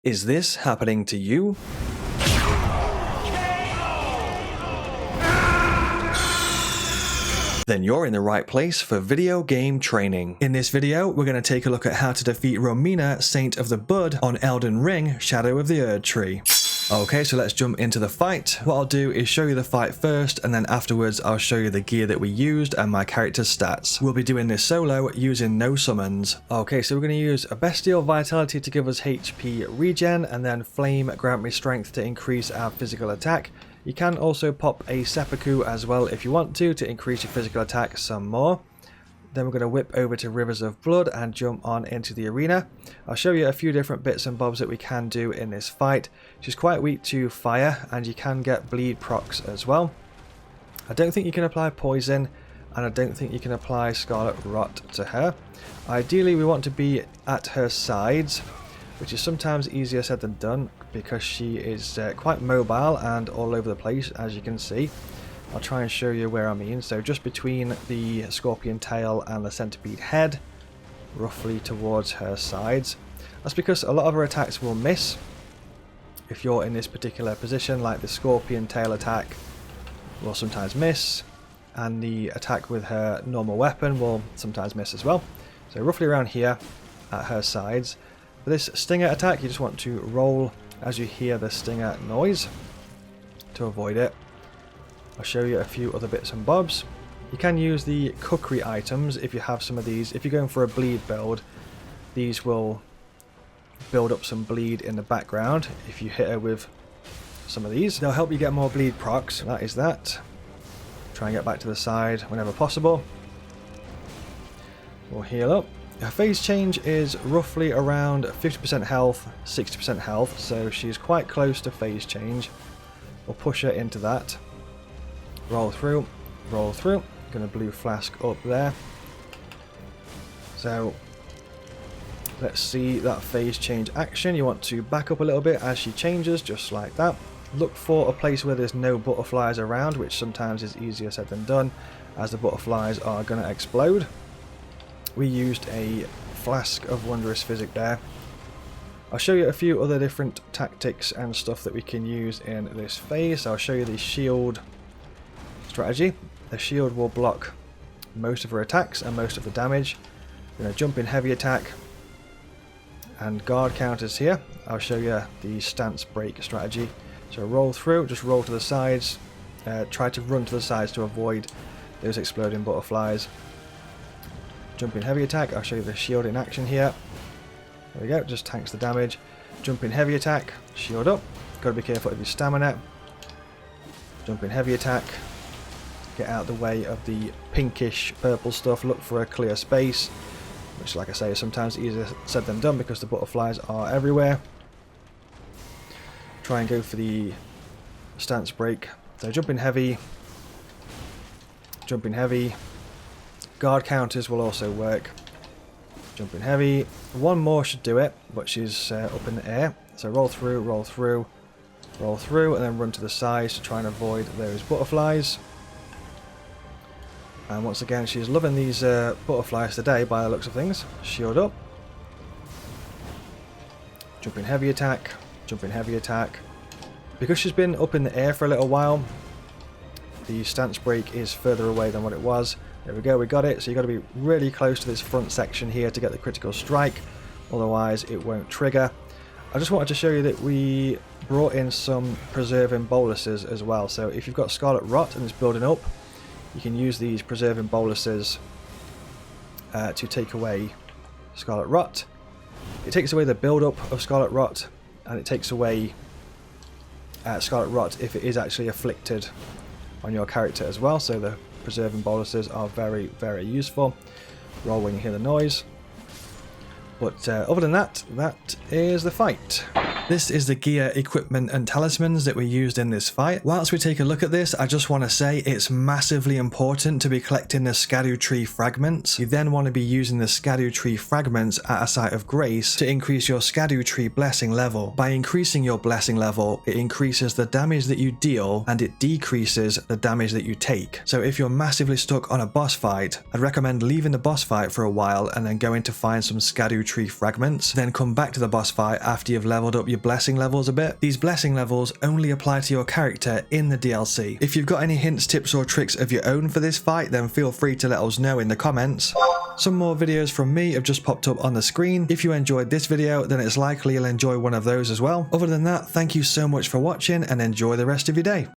Is this happening to you? Then you're in the right place for video game training. In this video, we're going to take a look at how to defeat Romina, Saint of the Bud, on Elden Ring, Shadow of the Erdtree. Okay, so let's jump into the fight. What I'll do is show you the fight first, and then afterwards I'll show you the gear that we used and my character's stats. We'll be doing this solo using no summons. Okay, so we're going to use a Bestial Vitality to give us HP regen, and then Flame grant me strength to increase our physical attack. You can also pop a Seppuku as well if you want to increase your physical attack some more. Then we're going to whip over to Rivers of Blood and jump on into the arena. I'll show you a few different bits and bobs that we can do in this fight. She's quite weak to fire, and you can get bleed procs as well. I don't think you can apply poison, and I don't think you can apply Scarlet Rot to her. Ideally we want to be at her sides, which is sometimes easier said than done because she is quite mobile and all over the place, as you can see. I'll try and show you where I mean. So just between the scorpion tail and the centipede head, roughly towards her sides. That's because a lot of her attacks will miss if you're in this particular position, like the scorpion tail attack will sometimes miss, and the attack with her normal weapon will sometimes miss as well. So roughly around here at her sides. For this stinger attack, you just want to roll as you hear the stinger noise to avoid it. I'll show you a few other bits and bobs. You can use the cookery items if you have some of these. If you're going for a bleed build, these will build up some bleed in the background. If you hit her with some of these, they'll help you get more bleed procs. That is that. Try and get back to the side whenever possible. We'll heal up. Her phase change is roughly around 50% health, 60% health, so she's quite close to phase change. We'll push her into that. Roll through, roll through. Gonna blue flask up there. So let's see that phase change action. You want to back up a little bit as she changes, just like that. Look for a place where there's no butterflies around, which sometimes is easier said than done, as the butterflies are gonna explode. We used a flask of wondrous physic there. I'll show you a few other different tactics and stuff that we can use in this phase. I'll show you the shield strategy. The shield will block most of her attacks and most of the damage. We're going to jump in heavy attack and guard counters here. I'll show you the stance break strategy. So roll through, just roll to the sides, try to run to the sides to avoid those exploding butterflies. Jump in heavy attack, I'll show you the shield in action here. There we go, just tanks the damage. Jump in heavy attack, shield up, got to be careful of your stamina. Jump in heavy attack. Get out of the way of the pinkish purple stuff, look for a clear space, which, like I say, is sometimes easier said than done because the butterflies are everywhere. Try and go for the stance break. So jump in heavy, jump in heavy. Guard counters will also work. Jump in heavy. One more should do it, but she's up in the air. So roll through, roll through, roll through, and then run to the sides to try and avoid those butterflies. And once again, she's loving these butterflies today by the looks of things. Shield up. Jump in heavy attack. Jump in heavy attack. Because she's been up in the air for a little while, the stance break is further away than what it was. There we go, we got it. So you've got to be really close to this front section here to get the critical strike. Otherwise, it won't trigger. I just wanted to show you that we brought in some preserving boluses as well. So if you've got Scarlet Rot and it's building up, you can use these preserving boluses to take away Scarlet Rot. It takes away the build-up of Scarlet Rot, and it takes away Scarlet Rot if it is actually afflicted on your character as well. So the preserving boluses are very, very useful. Roll when you hear the noise. But other than that, that is the fight. This is the gear, equipment and talismans that we used in this fight. Whilst we take a look at this, I just want to say it's massively important to be collecting the Erdtree fragments. You then want to be using the Erdtree fragments at a site of grace to increase your Erdtree blessing level. By increasing your blessing level, it increases the damage that you deal and it decreases the damage that you take. So if you're massively stuck on a boss fight, I'd recommend leaving the boss fight for a while and then going to find some Erdtree fragments, then come back to the boss fight after you've leveled up your blessing levels a bit. These blessing levels only apply to your character in the DLC. If you've got any hints, tips or tricks of your own for this fight, then feel free to let us know in the comments. Some more videos from me have just popped up on the screen. If you enjoyed this video, then it's likely you'll enjoy one of those as well. Other than that, thank you so much for watching and enjoy the rest of your day.